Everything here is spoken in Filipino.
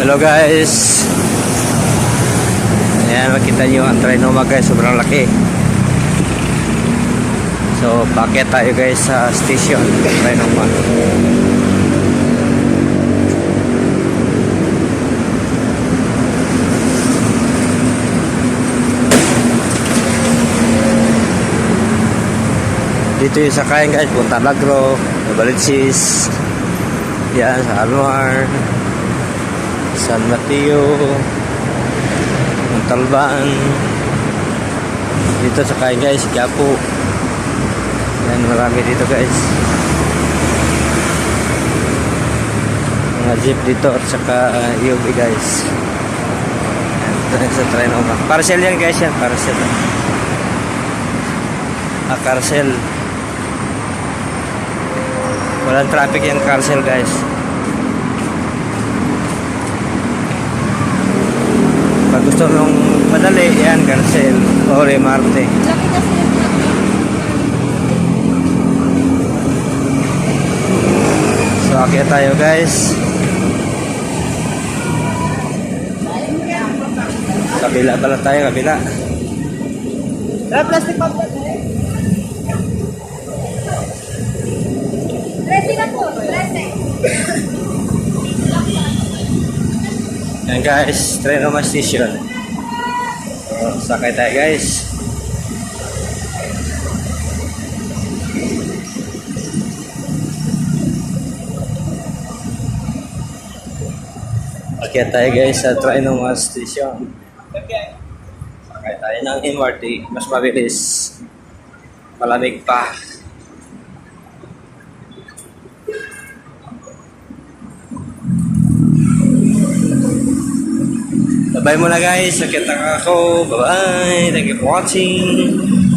Hello guys. Ayan, makita nyo ang Trinoma guys, sobrang laki. So, paket tayo guys sa station Trinoma. Dito yung sakayan guys, Punta Lagro, Novaliches, yan sa Almar, San Mateo, Montalban. Dito sakayan guys, Quiapo. Yan, marami dito guys. Mga jeep dito at saka UV guys. Yan, sa Trinoma. Parcel yan guys, yan, parcel. Carcel. Walang traffic yung Carcel guys. Pag gusto nung madali, yan Carcel o Remarte. So akyat tayo guys. Kabila pala tayo, kabila. Plastic pa po. Ready na po, ready. Yan guys, Trinoma Station. So, sakay tayo guys. Sakay tayo guys sa Trinoma Station. Sakay tayo ng MRT, mas mabilis. Malamig pa. Bye muna guys. Nakita ako. Bye bye. Thank you for watching.